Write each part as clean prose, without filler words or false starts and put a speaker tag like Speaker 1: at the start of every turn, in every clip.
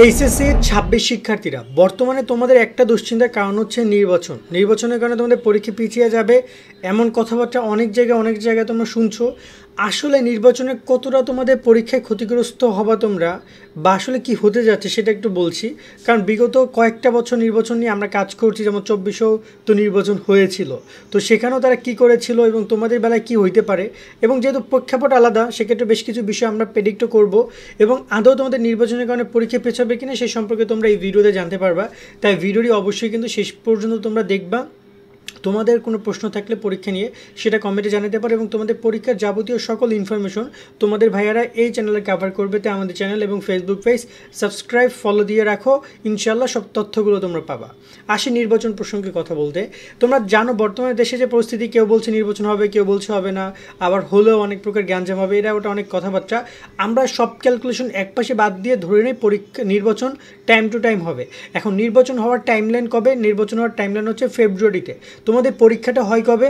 Speaker 1: HSC ২৬ শিক্ষার্থীরা বর্তমানে তোমাদের একটা দুশ্চিন্তার কারণ হচ্ছে নির্বাচনের কারণে তোমাদের পরীক্ষা পিছিয়ে যাবে এমন কথাবার্তা অনেক জায়গায় তোমরা শুনছো। আসলে নির্বাচনে কতটা তোমাদের পরীক্ষায় ক্ষতিগ্রস্ত হবা তোমরা বা আসলে কি হতে যাচ্ছে সেটা একটু বলছি। কারণ বিগত কয়েকটা বছর নির্বাচন নিয়ে আমরা কাজ করছি, যেমন ২৪০০ তো নির্বাচন হয়েছিল, তো সেখানেও তারা কি করেছিল এবং তোমাদের বেলায় কি হইতে পারে, এবং যেহেতু প্রেক্ষাপট আলাদা সেক্ষেত্রে বেশ কিছু বিষয় আমরা প্রেডিক্টও করব এবং আদৌ তোমাদের নির্বাচনের কারণে পরীক্ষা পেছাবে কিনা সেই সম্পর্কে তোমরা এই ভিডিওতে জানতে পারবা। তাই ভিডিওটি অবশ্যই কিন্তু শেষ পর্যন্ত তোমরা দেখবা। তোমাদের কোনো প্রশ্ন থাকলে পরীক্ষা নিয়ে সেটা কমেন্টে জানাতে পারো এবং তোমাদের পরীক্ষার যাবতীয় সকল ইনফরমেশন তোমাদের ভাইয়ারা এই চ্যানেলে কভার করবে। তাই আমাদের চ্যানেল এবং ফেসবুক পেজ সাবস্ক্রাইব ফলো দিয়ে রাখো, ইনশাল্লাহ সব তথ্যগুলো তোমরা পাবা। আসি নির্বাচন প্রসঙ্গে কথা বলতে। তোমরা জানো বর্তমানে দেশে যে পরিস্থিতি, কেউ বলছে নির্বাচন হবে, কেউ বলছে হবে না, আবার হলেও অনেক প্রকার গ্যাঞ্জাম হবে, এটা ওটা অনেক কথাবার্তা। আমরা সব ক্যালকুলেশন একপাশে বাদ দিয়ে ধরে নিই নির্বাচন টাইম টু টাইম হবে। এখন নির্বাচন হওয়ার টাইমলাইন কবে? নির্বাচন হওয়ার টাইমলাইন হচ্ছে ফেব্রুয়ারিতে। তোমাদের পরীক্ষাটা হয় কবে?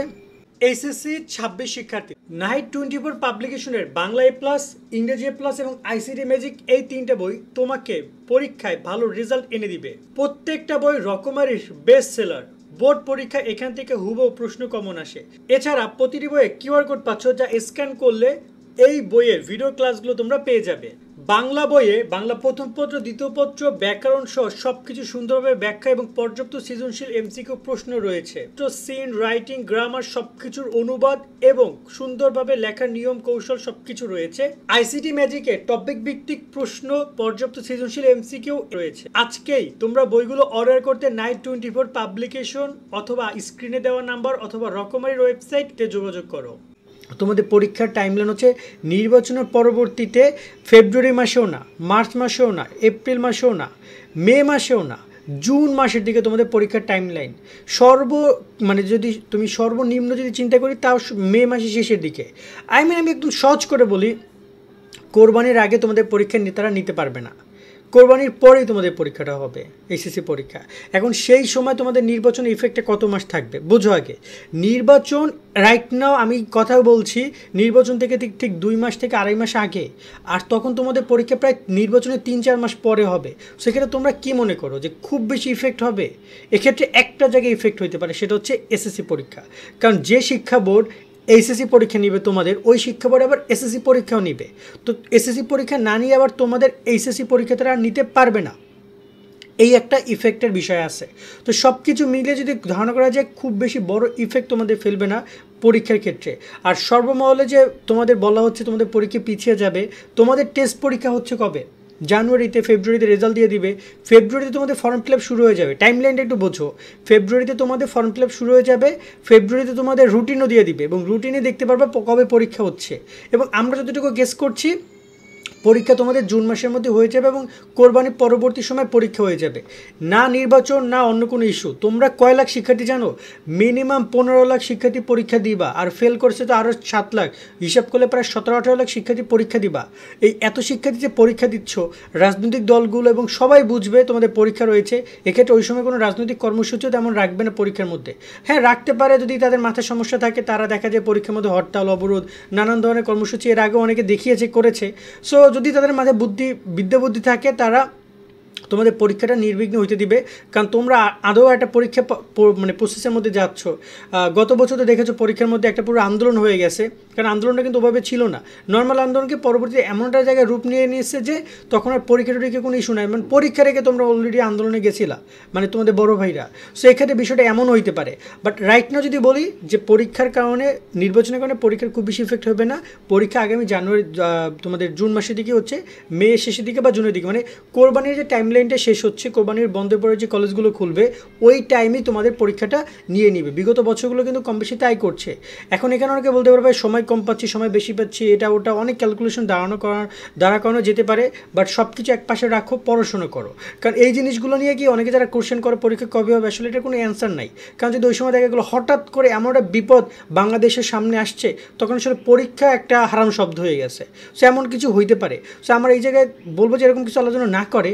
Speaker 1: এইচএসসি ২৬ শিক্ষার্থী নাইট 24 পাবলিকেশনের বাংলা এ প্লাস, ইংরেজি এ প্লাস এবং আইসিটি ম্যাজিক এই তিনটে বই তোমাকে পরীক্ষায় ভালো রেজাল্ট এনে দিবে। প্রত্যেকটা বই রকমারির বেস্ট সেলার। বোর্ড পরীক্ষা এখান থেকে হুবহু প্রশ্ন কমন আসে। এছাড়া প্রতিটি বইয়ে কিউআর কোড পাচ্ছ, যা স্ক্যান করলে এই বইয়ের ভিডিও ক্লাসগুলো তোমরা পেয়ে যাবে। বাংলা বইয়ে বাংলা প্রথম পত্র, দ্বিতীয় পত্র, ব্যাকরণ সহ সবকিছু সুন্দরভাবে ব্যাখ্যা এবং পর্যাপ্ত সৃজনশীল এমসিকিউ প্রশ্ন রয়েছে। তো সিন, রাইটিং, গ্রামার সবকিছুর অনুবাদ এবং সুন্দরভাবে লেখার নিয়ম কৌশল সবকিছু রয়েছে। আইসিটি ম্যাজিকে টপিক ভিত্তিক প্রশ্ন, পর্যাপ্ত সৃজনশীল এমসিকিউ রয়েছে। আজকেই তোমরা বইগুলো অর্ডার করতে নাইট 24 পাবলিকেশন অথবা স্ক্রিনে দেওয়া নাম্বার অথবা রকমারির ওয়েবসাইটে যোগাযোগ করো। তোমাদের পরীক্ষার টাইমলাইন হচ্ছে নির্বাচনের পরবর্তীতে ফেব্রুয়ারি মাসেও না, মার্চ মাসেও না, এপ্রিল মাসেও না, মে মাসেও না, জুন মাসের দিকে তোমাদের পরীক্ষার টাইমলাইন। যদি তুমি সর্বনিম্ন যদি চিন্তা করি তাও মে মাসের শেষের দিকে। আমি একদম সহজ করে বলি, কোরবানির আগে তোমাদের পরীক্ষা তারা নিতে পারবে না, কোরবানির পরেই তোমাদের পরীক্ষাটা হবে, এইচএসসি পরীক্ষা। এখন সেই সময় তোমাদের নির্বাচন ইফেক্টে কত মাস থাকবে বোঝো আগে। নির্বাচন রাইট নাও আমি কথা বলছি নির্বাচন থেকে ঠিক 2 মাস থেকে 2.5 মাস আগে, আর তখন তোমাদের পরীক্ষা প্রায় নির্বাচনের 3-4 মাস পরে হবে। সেক্ষেত্রে তোমরা কি মনে করো যে খুব বেশি ইফেক্ট হবে? এক্ষেত্রে একটা জায়গায় ইফেক্ট হতে পারে, সেটা হচ্ছে এসএসসি পরীক্ষা। কারণ যে শিক্ষা বোর্ড এইচএসসি পরীক্ষা নিবে তোমাদের, ওই শিক্ষা বোর্ড আবার এসএসসি পরীক্ষাও নিবে। তো এসএসসি পরীক্ষা না নিয়ে আবার তোমাদের এইচএসসি পরীক্ষা তারা নিতে পারবে না, এই একটা ইফেক্টের বিষয় আছে। তো সব কিছু মিলে যদি ধারণা করা যায় খুব বেশি বড় ইফেক্ট তোমাদের ফেলবে না পরীক্ষার ক্ষেত্রে। আর সর্বমহলে যে তোমাদের বলা হচ্ছে তোমাদের পরীক্ষা পিছিয়ে যাবে, তোমাদের টেস্ট পরীক্ষা হচ্ছে কবে? জানুয়ারিতে, ফেব্রুয়ারিতে রেজাল্ট দিয়ে দিবে। ফেব্রুয়ারিতে তোমাদের ফর্ম ফিল আপ শুরু হয়ে যাবে। টাইমলাইনটা একটু বোঝো। ফেব্রুয়ারিতে তোমাদের ফর্ম ফিল আপ শুরু হয়ে যাবে, ফেব্রুয়ারিতে তোমাদের রুটিনও দিয়ে দিবে এবং রুটিনে দেখতে পারবে কবে পরীক্ষা হচ্ছে। এবং আমরা যতটুকু গেস করছি পরীক্ষা তোমাদের জুন মাসের মধ্যে হয়ে যাবে এবং কোরবানির পরবর্তী সময় পরীক্ষা হয়ে যাবে। না নির্বাচন না অন্য কোনো ইস্যু। তোমরা কয় লাখ শিক্ষার্থী জানো? মিনিমাম 15 লাখ শিক্ষার্থী পরীক্ষা দিবা, আর ফেল করছে তো আরও 7 লাখ। হিসাব করলে প্রায় 17-18 লাখ শিক্ষার্থী পরীক্ষা দিবা। এই এত শিক্ষার্থী যে পরীক্ষা দিচ্ছ, রাজনৈতিক দলগুলো এবং সবাই বুঝবে তোমাদের পরীক্ষা রয়েছে। এক্ষেত্রে ওই সময় কোনো রাজনৈতিক কর্মসূচিও তেমন রাখবে না পরীক্ষার মধ্যে। হ্যাঁ রাখতে পারে যদি তাদের মাথায় সমস্যা থাকে, তারা দেখা যায় পরীক্ষার মধ্যে হরতাল, অবরোধ, নানান ধরনের কর্মসূচি এর আগে অনেকে দেখিয়েছে, করেছে। সো যদি তাদের মাঝে বিদ্যা বুদ্ধি থাকে, তারা তোমাদের পরীক্ষাটা নির্বিঘ্ন হইতে দিবে। কারণ তোমরা আদৌ একটা পরীক্ষা প্রসেসের মধ্যে যাচ্ছ। গত বছর তো দেখেছো পরীক্ষার মধ্যে একটা পুরো আন্দোলন হয়ে গেছে, কারণ আন্দোলনটা কিন্তু ওভাবে ছিল না। নর্মাল আন্দোলনকে পরবর্তীতে এমন একটা জায়গায় রূপ নিয়ে নিয়েছে যে তখন আর পরীক্ষাটা কোনো ইস্যু নাই, পরীক্ষা রেখে তোমরা অলরেডি আন্দোলনে গেছিলা, তোমাদের বড় ভাইরা। সো এক্ষেত্রে বিষয়টা এমন হইতে পারে। বাট রাইট নাও যদি বলি যে পরীক্ষার কারণে, নির্বাচনের কারণে পরীক্ষার খুব বেশি ইফেক্ট হবে না। পরীক্ষা আগামী জানুয়ারি, তোমাদের জুন মাসের দিকে হচ্ছে, মে শেষের দিকে বা জুনের দিকে, কোরবানির যে টাইমলাইনটা শেষ হচ্ছে, কোরবানির বন্ধের পরে যে কলেজগুলো খুলবে ওই টাইমেই তোমাদের পরীক্ষাটা নিয়ে নিবে। বিগত বছরগুলো কিন্তু কম বেশি তাই করছে। এখন এখানে অনেকে বলতে পারবে সময় কম পাচ্ছি, সময় বেশি পাচ্ছি, এটা ওটা অনেক ক্যালকুলেশন দ্বারা করানো যেতে পারে। বাট সব কিছু এক পাশে রাখো, পড়াশোনা করো। কারণ এই জিনিসগুলো নিয়ে কি অনেকে যারা কোশ্চেন করে পরীক্ষা কবে হবে, আসলে এটার কোনো অ্যান্সার নাই। কারণ যদি ওই সময় দেখা গেলো হঠাৎ করে এমন একটা বিপদ বাংলাদেশের সামনে আসছে, তখন আসলে পরীক্ষা একটা হারাম শব্দ হয়ে গেছে। সো এমন কিছু হইতে পারে। সো আমরা এই জায়গায় বলবো যে এরকম কিছু আলোচনা না করে,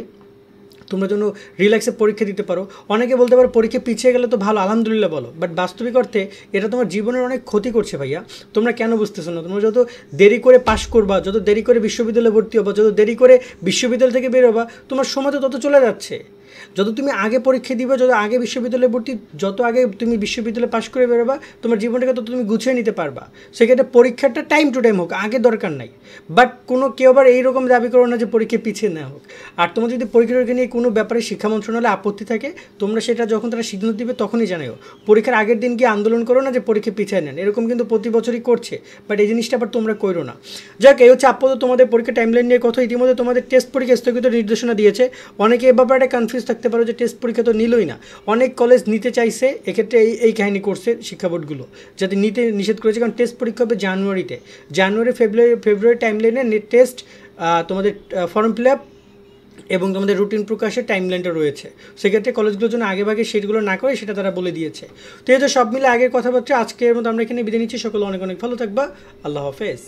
Speaker 1: তোমরা যেন রিল্যাক্সে পরীক্ষা দিতে পারো। অনেকে বলতে পারো পরীক্ষা পিছিয়ে গেলে তো ভালো, আলহামদুলিল্লাহ বলো, বাট বাস্তবিক অর্থে এটা তোমার জীবনের অনেক ক্ষতি করছে ভাইয়া। তোমরা কেন বুঝতেছো না? তোমরা যত দেরি করে পাশ করবা, যত দেরি করে বিশ্ববিদ্যালয়ে ভর্তি হবা, যত দেরি করে বিশ্ববিদ্যালয় থেকে বের হবা, তোমার সময় তো তত চলে যাচ্ছে। যত তুমি আগে পরীক্ষা দিবে, যত আগে বিশ্ববিদ্যালয়ে ভর্তি, যত আগে তুমি বিশ্ববিদ্যালয়ে পাশ করে বেরোবা, তোমার জীবনটাকে তত তুমি গুছিয়ে নিতে পারবা। সেক্ষেত্রে পরীক্ষাটা টাইম টু টাইম হোক, আগে দরকার নাই। বাট কেউ আবার এইরকম দাবি করো না যে পরীক্ষা পিছিয়ে নেওয়া হোক। আর তোমার যদি পরীক্ষাটাকে নিয়ে কোনো ব্যাপারে শিক্ষা মন্ত্রণালয়ে আপত্তি থাকে, তোমরা সেটা যখন তারা সিদ্ধান্ত দিবে তখনই জানাও। পরীক্ষার আগের দিন গিয়ে আন্দোলন করো না যে পরীক্ষা পিছিয়ে নেন, এরকম কিন্তু প্রতি বছরই করছে। বাট এই জিনিসটা আবার তোমরা করো না। যাক, এই হচ্ছে আপাতত তোমাদের পরীক্ষা টাইমলাইন নিয়ে কথা। ইতিমধ্যে তোমাদের টেস্ট পরীক্ষা স্থগিত নির্দেশনা দিয়েছে। অনেকে এ ব্যাপারে কনফিউজ থাকতে পারো যে টেস্ট পরীক্ষা তো নিলই না। অনেক কলেজ নিতে চাইছে, এক্ষেত্রে এই কাহিনী করছে শিক্ষা বোর্ডগুলো, যাতে নিতে নিষেধ করেছে। কারণ টেস্ট পরীক্ষা হবে জানুয়ারিতে, ফেব্রুয়ারি টাইমলাইনে নেট টেস্ট, তোমাদের ফর্ম ফিল আপ এবং তোমাদের রুটিন প্রকাশের টাইমলাইনটা রয়েছে। সেক্ষেত্রে কলেজগুলোর জন্য আগেভাগে সেটগুলো না করে সেটা তারা বলে দিয়েছে। তো এই যে সব মিলে আগের কথাবার্তা, আজকের মতো আমরা এখানে বিদায় নিচ্ছি। সকলে অনেক অনেক ভালো থাকবা। আল্লাহ হাফেজ।